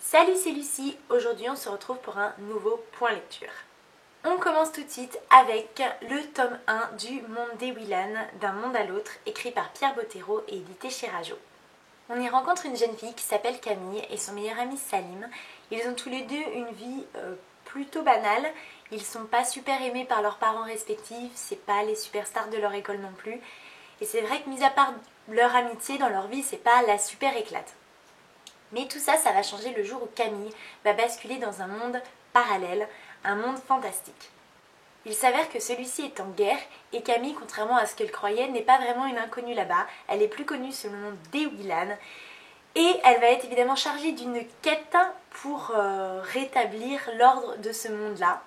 Salut, c'est Lucie. Aujourd'hui on se retrouve pour un nouveau point lecture. On commence tout de suite avec le tome 1 du Monde des Willan, d'un monde à l'autre, écrit par Pierre Bottero et édité chez Rajo. On y rencontre une jeune fille qui s'appelle Camille et son meilleur ami Salim. Ils ont tous les deux une vie plutôt banale. Ils sont pas super aimés par leurs parents respectifs, c'est pas les superstars de leur école non plus. Et c'est vrai que mis à part leur amitié dans leur vie, c'est pas la super éclate. Mais tout ça, ça va changer le jour où Camille va basculer dans un monde parallèle, un monde fantastique. Il s'avère que celui-ci est en guerre et Camille, contrairement à ce qu'elle croyait, n'est pas vraiment une inconnue là-bas. Elle est plus connue sous le nom des Willan et elle va être évidemment chargée d'une quête pour rétablir l'ordre de ce monde-là.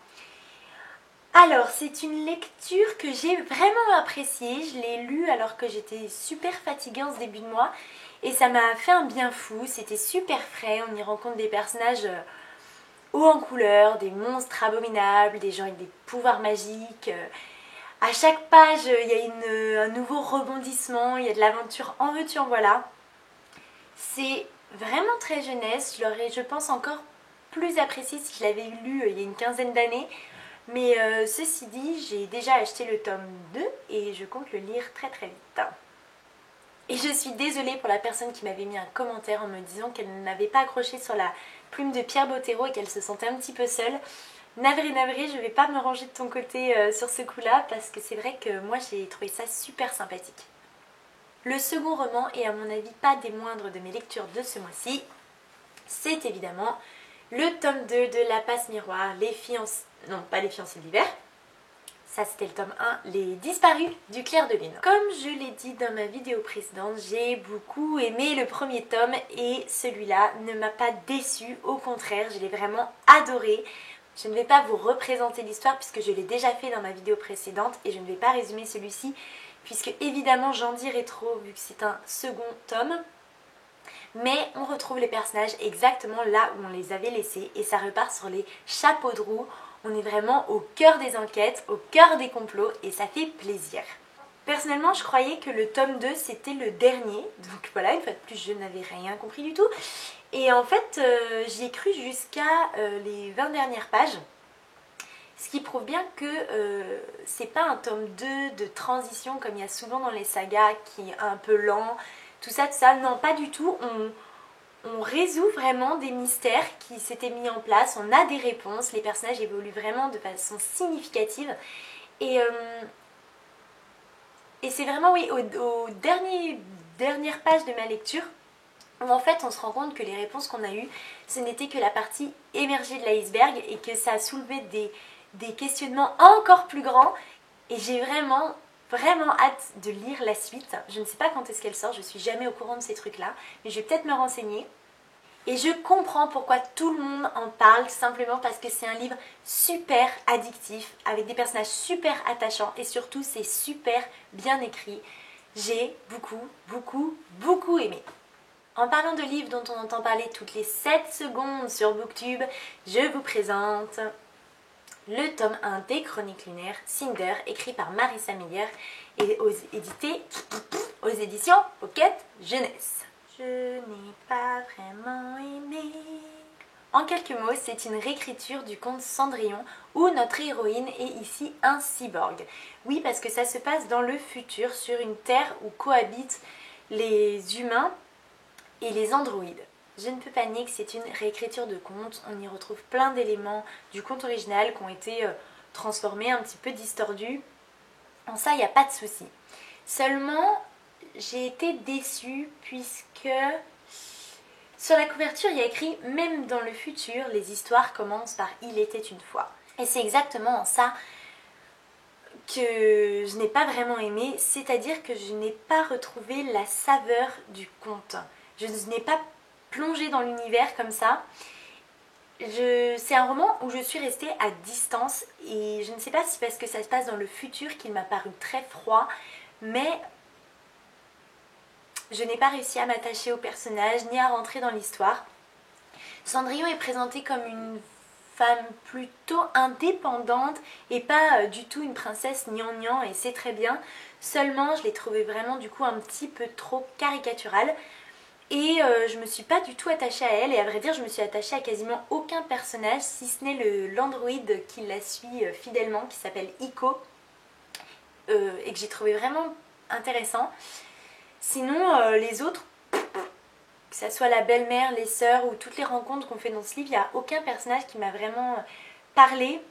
Alors, c'est une lecture que j'ai vraiment appréciée. Je l'ai lue alors que j'étais super fatiguée en ce début de mois. Et ça m'a fait un bien fou, c'était super frais, on y rencontre des personnages hauts en couleur, des monstres abominables, des gens avec des pouvoirs magiques. À chaque page, il y a un nouveau rebondissement, il y a de l'aventure en veux-tu en voilà. C'est vraiment très jeunesse, je l'aurais, je pense, encore plus apprécié si je l'avais lu il y a une quinzaine d'années. Mais ceci dit, j'ai déjà acheté le tome 2 et je compte le lire très très vite. Et je suis désolée pour la personne qui m'avait mis un commentaire en me disant qu'elle n'avait pas accroché sur la plume de Pierre Bottero et qu'elle se sentait un petit peu seule. Navrée, je vais pas me ranger de ton côté sur ce coup-là parce que c'est vrai que moi j'ai trouvé ça super sympathique. Le second roman, et à mon avis pas des moindres de mes lectures de ce mois-ci, c'est évidemment le tome 2 de La Passe Miroir, les fiancés... Non, pas les fiancés d'hiver. Ça c'était le tome 1, Les Disparus du Clair de Lune. Comme je l'ai dit dans ma vidéo précédente, j'ai beaucoup aimé le premier tome et celui-là ne m'a pas déçue, au contraire, je l'ai vraiment adoré. Je ne vais pas vous représenter l'histoire puisque je l'ai déjà fait dans ma vidéo précédente et je ne vais pas résumer celui-ci puisque évidemment j'en dirai trop vu que c'est un second tome. Mais on retrouve les personnages exactement là où on les avait laissés et ça repart sur les chapeaux de roue. On est vraiment au cœur des enquêtes, au cœur des complots et ça fait plaisir. Personnellement, je croyais que le tome 2 c'était le dernier. Donc voilà, une fois de plus, je n'avais rien compris du tout. Et en fait, j'y ai cru jusqu'à les 20 dernières pages. Ce qui prouve bien que c'est pas un tome 2 de transition comme il y a souvent dans les sagas qui est un peu lent. Tout ça, non, pas du tout. On résout vraiment des mystères qui s'étaient mis en place, on a des réponses, les personnages évoluent vraiment de façon significative et c'est vraiment, oui, aux dernières pages de ma lecture où en fait on se rend compte que les réponses qu'on a eues, ce n'était que la partie émergée de l'iceberg et que ça a soulevé des questionnements encore plus grands et j'ai vraiment hâte de lire la suite. Je ne sais pas quand est-ce qu'elle sort, je suis jamais au courant de ces trucs là, mais je vais peut-être me renseigner. Et je comprends pourquoi tout le monde en parle, simplement parce que c'est un livre super addictif, avec des personnages super attachants et surtout c'est super bien écrit. J'ai beaucoup aimé. En parlant de livres dont on entend parler toutes les 7 secondes sur Booktube, je vous présente le tome 1 des Chroniques lunaires, Cinder, écrit par Marissa Meyer et édité aux éditions Pocket Jeunesse. Je n'ai pas vraiment aimé. En quelques mots, c'est une réécriture du conte Cendrillon où notre héroïne est ici un cyborg. Oui, parce que ça se passe dans le futur, sur une terre où cohabitent les humains et les androïdes. Je ne peux pas nier que c'est une réécriture de conte, on y retrouve plein d'éléments du conte original qui ont été transformés, un petit peu distordus. En ça, il n'y a pas de souci. Seulement, j'ai été déçue puisque sur la couverture, il y a écrit « Même dans le futur, les histoires commencent par « Il était une fois ». Et c'est exactement ça que je n'ai pas vraiment aimé, c'est-à-dire que je n'ai pas retrouvé la saveur du conte. Je n'ai pas plongé dans l'univers comme ça. C'est un roman où je suis restée à distance et je ne sais pas si c'est parce que ça se passe dans le futur qu'il m'a paru très froid, mais je n'ai pas réussi à m'attacher au personnage ni à rentrer dans l'histoire. Cendrillon est présentée comme une femme plutôt indépendante et pas du tout une princesse gnangnan et c'est très bien. Seulement je l'ai trouvée vraiment du coup un petit peu trop caricaturale. Et je me suis pas du tout attachée à elle, et à vrai dire je me suis attachée à quasiment aucun personnage, si ce n'est l'androïde qui la suit fidèlement, qui s'appelle Iko, et que j'ai trouvé vraiment intéressant. Sinon les autres, que ça soit la belle-mère, les sœurs ou toutes les rencontres qu'on fait dans ce livre, il n'y a aucun personnage qui m'a vraiment parlé.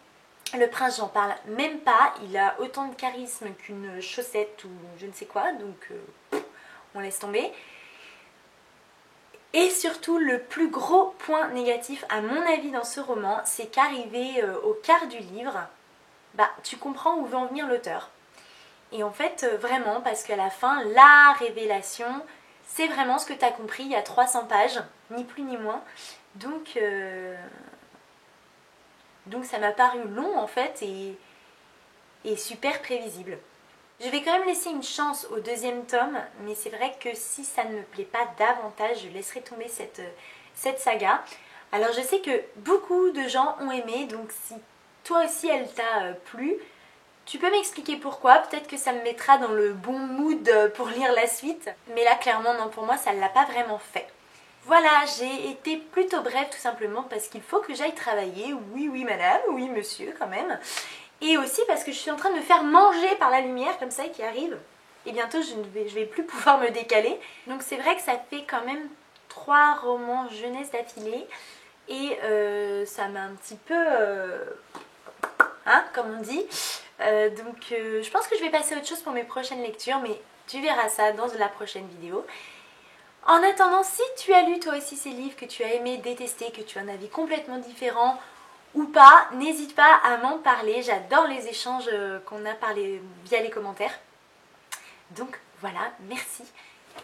Le prince, j'en parle même pas, il a autant de charisme qu'une chaussette ou je ne sais quoi, donc on laisse tomber. Et surtout, le plus gros point négatif à mon avis dans ce roman, c'est qu'arrivé au quart du livre, bah tu comprends où veut en venir l'auteur. Et en fait, vraiment, parce qu'à la fin, la révélation, c'est vraiment ce que tu as compris il y a 300 pages, ni plus ni moins. Donc ça m'a paru long en fait et super prévisible. Je vais quand même laisser une chance au deuxième tome, mais c'est vrai que si ça ne me plaît pas davantage, je laisserai tomber cette saga. Alors je sais que beaucoup de gens ont aimé, donc si toi aussi elle t'a plu, tu peux m'expliquer pourquoi, peut-être que ça me mettra dans le bon mood pour lire la suite. Mais là clairement non, pour moi ça ne l'a pas vraiment fait. Voilà, j'ai été plutôt brève tout simplement parce qu'il faut que j'aille travailler. Oui, oui madame, oui monsieur quand même. Et aussi parce que je suis en train de me faire manger par la lumière comme ça qui arrive. Et bientôt je vais plus pouvoir me décaler. Donc c'est vrai que ça fait quand même 3 romans jeunesse d'affilée. Et ça m'a un petit peu... hein, comme on dit. Donc je pense que je vais passer à autre chose pour mes prochaines lectures. Mais tu verras ça dans la prochaine vidéo. En attendant, si tu as lu toi aussi ces livres que tu as aimé, détesté, que tu as un avis complètement différent ou pas, n'hésite pas à m'en parler. J'adore les échanges qu'on a via les commentaires. Donc voilà, merci.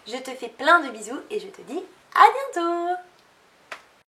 Je te fais plein de bisous et je te dis à bientôt!